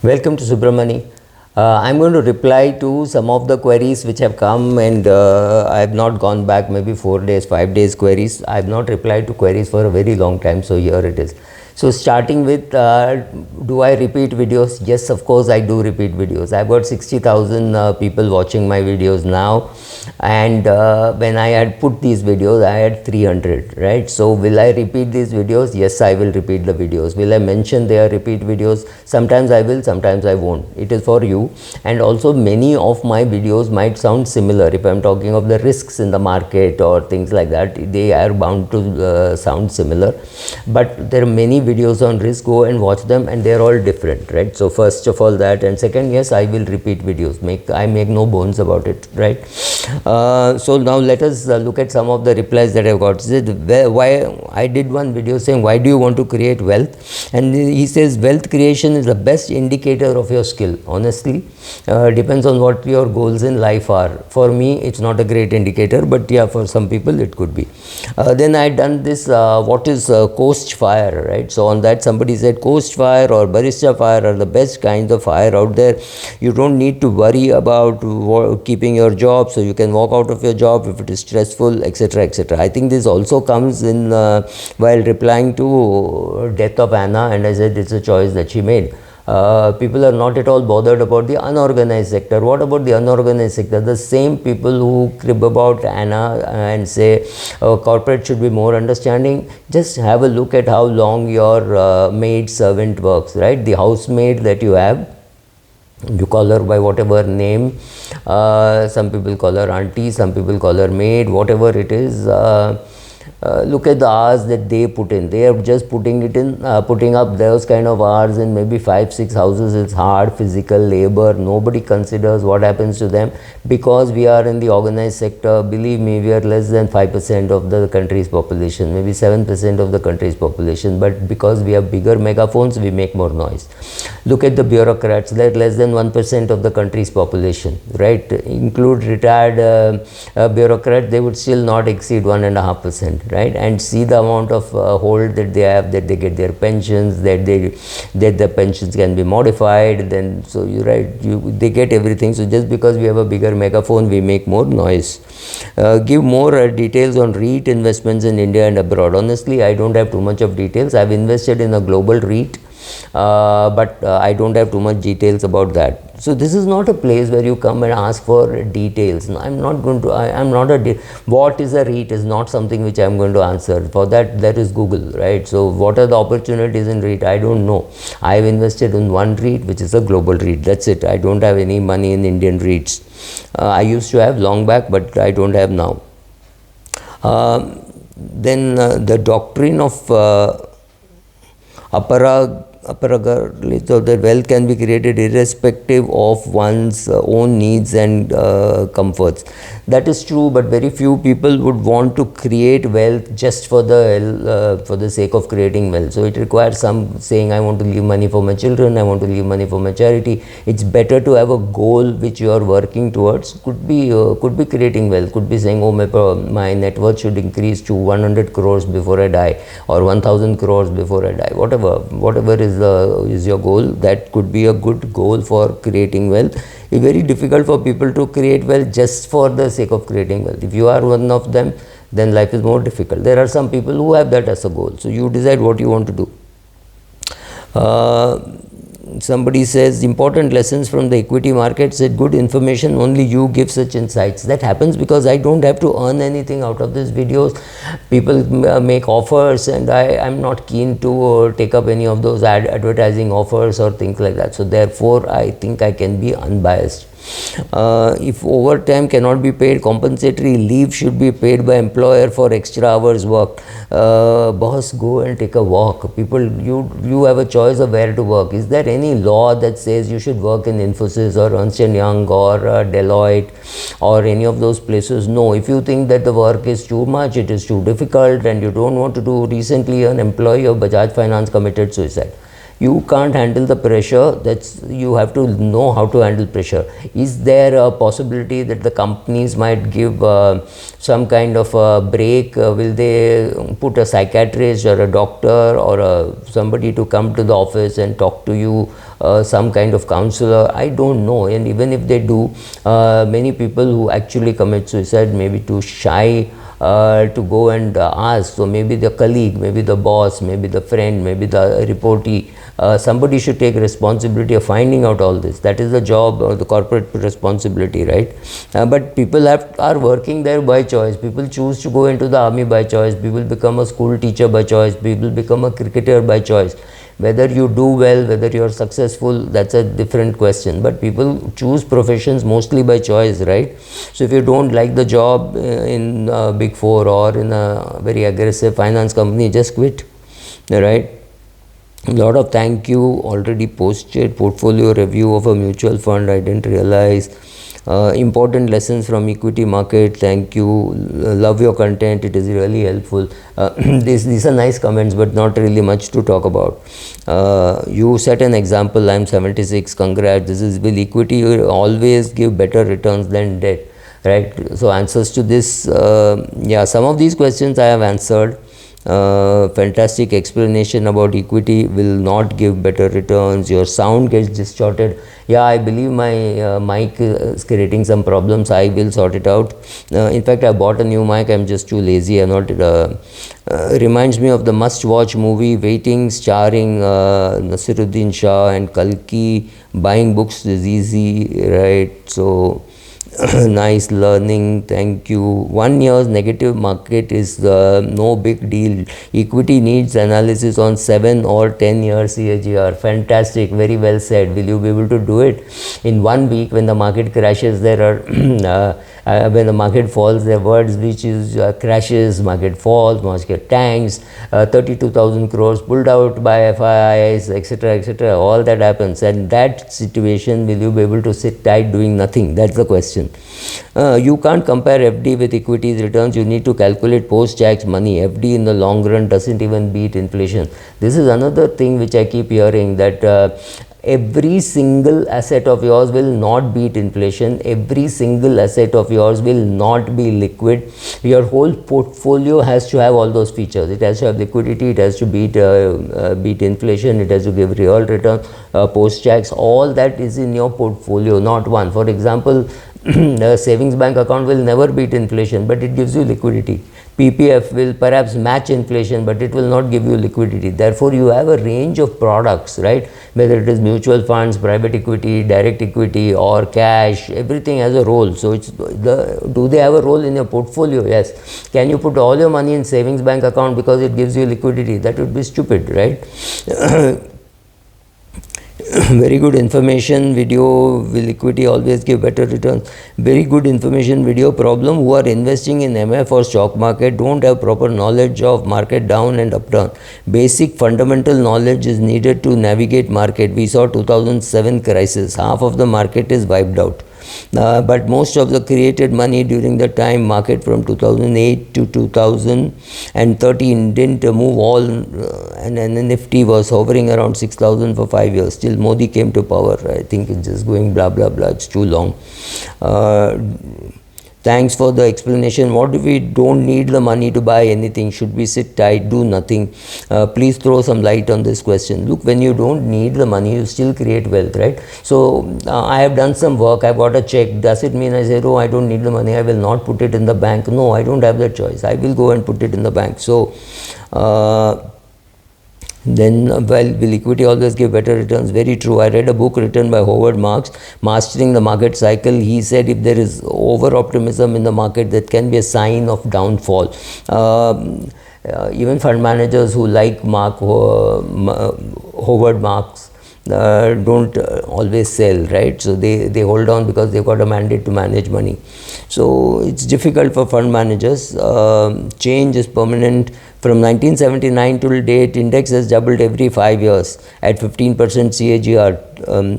Welcome to Subramani. I'm going to reply to some of the queries which have come, and I have not gone back maybe 4 days, 5 days queries. I have not replied to queries for a very long time, so here it is. So starting with, do I repeat videos? Yes, of course I do repeat videos. I've got 60,000 people watching my videos now, and when I had put these videos I had 300, right? So will I repeat these videos? Yes, I will repeat the videos. Will I mention they are repeat videos? Sometimes I will, sometimes I won't. It is for you. And also many of my videos might sound similar. If I'm talking of the risks in the market or things like that, they are bound to sound similar, but there are many videos on risk. Go and watch them, and they're all different, right? So first of all that, and second, yes, I will repeat videos. I make no bones about it, right? So now let us look at some of the replies that I've got. Why I did one video saying, why do you want to create wealth? And he says, wealth creation is the best indicator of your skill. Honestly, depends on what your goals in life are. For me, it's not a great indicator, but yeah, for some people it could be. Then I done this, what is Coast Fire, right? So on that, somebody said Coast Fire or Barista Fire are the best kinds of fire out there. You don't need to worry about keeping your job, so you can walk out of your job if it is stressful, etc., etc. I think this also comes in while replying to Death of Anna, and I said it's a choice that she made. People are not at all bothered about the unorganized sector. What about the unorganized sector? The same people who crib about Anna and say corporate should be more understanding, just have a look at how long your maid servant works, right? The housemaid that you have, you call her by whatever name. Some people call her auntie, some people call her maid, whatever it is. Look at the hours that they put in. They are just putting up those kind of hours in maybe 5-6 houses. It's hard physical labor. Nobody considers what happens to them. Because we are in the organized sector, believe me, we are less than 5% of the country's population, maybe 7% of the country's population, but because we have bigger megaphones, we make more noise. Look at the bureaucrats. They're less than 1% of the country's population, right? Include retired bureaucrats, they would still not exceed 1.5%, right? And see the amount of hold that they have, that they get their pensions, that the pensions can be modified. Then so they get everything. So just because we have a bigger megaphone, we make more noise. Give more details on REIT investments in India and abroad. Honestly, I don't have too much of details. I've invested in a global REIT, but I don't have too much details about that. So this is not a place where you come and ask for details. No, I'm not going to. I'm not a. What is a REIT is not something which I'm going to answer. For that, there is Google, right? So what are the opportunities in REIT? I don't know. I've invested in one REIT, which is a global REIT. That's it. I don't have any money in Indian REITs. I used to have long back, but I don't have now. Then the doctrine of aparagar, so that wealth can be created irrespective of one's own needs and comforts. That is true, but very few people would want to create wealth just for the sake of creating wealth. So it requires some saying, I want to leave money for my children, I want to leave money for my charity. It's better to have a goal which you are working towards. Could be creating wealth, could be saying, oh, my net worth should increase to 100 crores before I die, or 1000 crores before I die. Whatever is your goal, that could be a good goal for creating wealth. It's very difficult for people to create wealth just for the sake of creating wealth. If you are one of them, then life is more difficult. There are some people who have that as a goal. So you decide what you want to do. Somebody says, important lessons from the equity market. Said, good information, only you give such insights. That happens because I don't have to earn anything out of these videos. People make offers, and I'm not keen to take up any of those advertising offers or things like that. So therefore, I think I can be unbiased. If overtime cannot be paid, compensatory leave should be paid by employer for extra hours worked. Boss, go and take a walk. People, you have a choice of where to work. Is there any law that says you should work in Infosys or Ernst & Young or Deloitte or any of those places? No. If you think that the work is too much, it is too difficult, and you don't want to do, recently an employee of Bajaj Finance committed suicide. You can't handle the pressure. You have to know how to handle pressure. Is there a possibility that the companies might give some kind of a break? Will they put a psychiatrist or a doctor or somebody to come to the office and talk to you, some kind of counselor? I don't know. And even if they do, many people who actually commit suicide may be too shy to go and ask. So maybe the colleague, maybe the boss, maybe the friend, maybe the reportee, somebody should take responsibility of finding out all this. That is the job or the corporate responsibility, right? But people are working there by choice. People choose to go into the army by choice. People become a school teacher by choice. People become a cricketer by choice. Whether you do well, whether you are successful, that's a different question. But people choose professions mostly by choice, right? So if you don't like the job in Big Four or in a very aggressive finance company, just quit, right? A lot of thank you already posted. Portfolio review of a mutual fund, I didn't realize. Important lessons from equity market, thank you. Love your content, it is really helpful. These are nice comments, but not really much to talk about. You set an example. I'm 76, congrats. This is, will equity always give better returns than debt, right? So answers to this, yeah, some of these questions I have answered. Fantastic explanation about equity will not give better returns. Your sound gets distorted. Yeah, I believe my mic is creating some problems. I will sort it out. In fact, I bought a new mic. I'm just too lazy. I'm not. Reminds me of the must-watch movie Waiting, starring Nasiruddin Shah and Kalki. Buying books is easy, right? So. Nice learning, thank you. 1 year's negative market is no big deal. Equity needs analysis on 7 or 10 years CAGR. Fantastic, very well said. Will you be able to do it in 1 week? When the market crashes, there are when the market falls, there are words which is crashes, market falls, market tanks, 32,000 crores pulled out by FIIs, etc., etc. All that happens. And that situation, will you be able to sit tight doing nothing? That's the question. You can't compare FD with equities returns. You need to calculate post-tax money. FD in the long run doesn't even beat inflation. This is another thing which I keep hearing, that every single asset of yours will not beat inflation. Every single asset of yours will not be liquid. Your whole portfolio has to have all those features. It has to have liquidity, it has to beat inflation, it has to give real return, post-tax. All that is in your portfolio, not one. For example, a savings bank account will never beat inflation, but it gives you liquidity. PPF will perhaps match inflation, but it will not give you liquidity. Therefore, you have a range of products, right? Whether it is mutual funds, private equity, direct equity, or cash, everything has a role. So, do they have a role in your portfolio? Yes. Can you put all your money in savings bank account because it gives you liquidity? That would be stupid, right? Very good information video. Will equity always give better returns? Very good information video. Problem: who are investing in MF or stock market don't have proper knowledge of market down and upturn. Basic fundamental knowledge is needed to navigate market. We saw 2007 crisis. Half of the market is wiped out. But most of the created money during the time market from 2008 to 2013 didn't move all, and the Nifty was hovering around 6,000 for 5 years. Still Modi came to power. I think it's just going blah blah blah. It's too long. Thanks for the explanation. What if we don't need the money to buy anything? Should we sit tight, do nothing? Please throw some light on this question. Look, when you don't need the money, you still create wealth, right? So, I have done some work, I got a check. Does it mean I say, oh, I don't need the money, I will not put it in the bank? No, I don't have that choice. I will go and put it in the bank. So, then, well, will equity always give better returns? Very true. I read a book written by Howard Marks, Mastering the Market Cycle. He said if there is over optimism in the market, that can be a sign of downfall. Even fund managers who like Howard Marks don't always sell, right? So they hold on because they've got a mandate to manage money. So it's difficult for fund managers. Change is permanent. From 1979 till date, index has doubled every 5 years at 15% CAGR.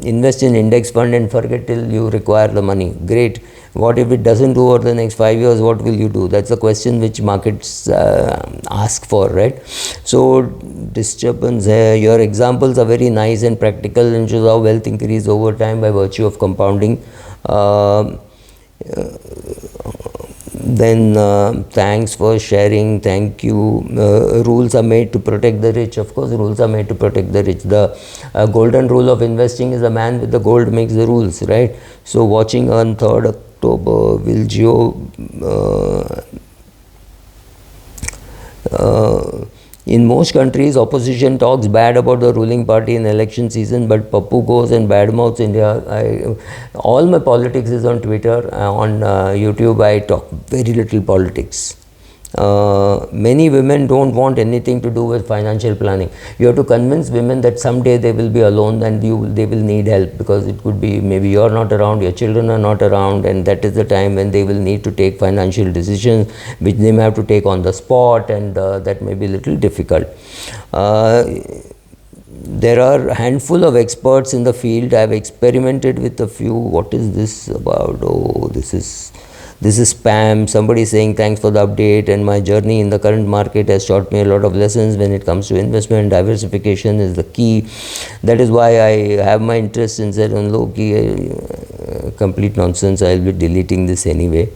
Invest in index fund and forget till you require the money. Great. What if it doesn't do over the next 5 years? What will you do? That's the question which markets ask for, right? So disturbance here, your examples are very nice and practical and shows how wealth increase over time by virtue of compounding. Then thanks for sharing, thank you. Rules are made to protect the rich. Of course rules are made to protect the rich. The golden rule of investing is the man with the gold makes the rules, right? So watching on 3rd October, will Jio in most countries, opposition talks bad about the ruling party in election season, but Pappu goes and badmouths India. All my politics is on Twitter. On YouTube, I talk very little politics. Many women don't want anything to do with financial planning. You have to convince women that someday they will be alone and they will need help, because it could be maybe you're not around, your children are not around, and that is the time when they will need to take financial decisions which they may have to take on the spot, and that may be a little difficult. There are a handful of experts in the field. I have experimented with a few. What is this about? Oh, this is spam. Somebody saying thanks for the update, and my journey in the current market has taught me a lot of lessons when it comes to investment. Diversification is the key. That is why I have my interest in said on low key. Complete nonsense. I will be deleting this anyway.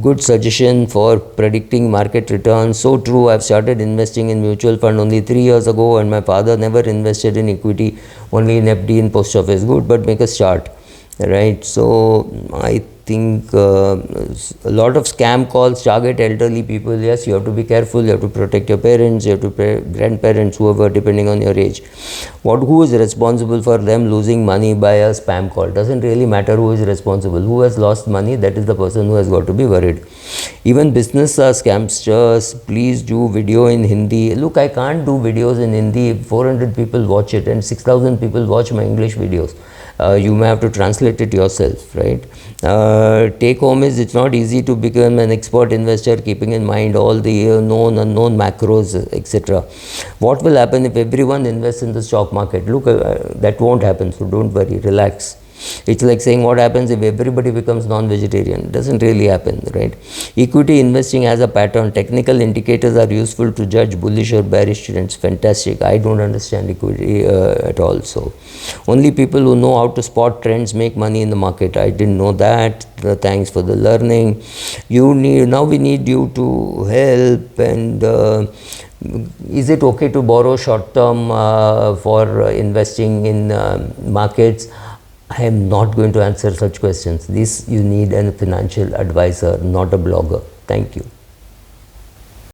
Good suggestion for predicting market returns. So true. I've started investing in mutual fund only 3 years ago, and my father never invested in equity, only in FD in post office. Good, but make a start. Right, so I think a lot of scam calls target elderly people. Yes, you have to be careful. You have to protect your parents, you have to grandparents, whoever, depending on your age. Who is responsible for them losing money by a spam call? Doesn't really matter who is responsible. Who has lost money, that is the person who has got to be worried. Even business are scamsters. Please do video in Hindi. Look, I can't do videos in Hindi. 400 people watch it and 6,000 people watch my English videos. You may have to translate it yourself, right? Take home is, it's not easy to become an expert investor, keeping in mind all the known, unknown macros, etc. What will happen if everyone invests in the stock market? Look, that won't happen, so don't worry, relax. It's like saying what happens if everybody becomes non-vegetarian. It doesn't really happen, right? Equity investing has a pattern. Technical indicators are useful to judge bullish or bearish trends. Fantastic. I don't understand equity at all. So only people who know how to spot trends make money in the market. I didn't know that. Thanks for the learning. Now we need you to help. And is it okay to borrow short term for investing in markets? I am not going to answer such questions. This you need a financial advisor, not a blogger. Thank you.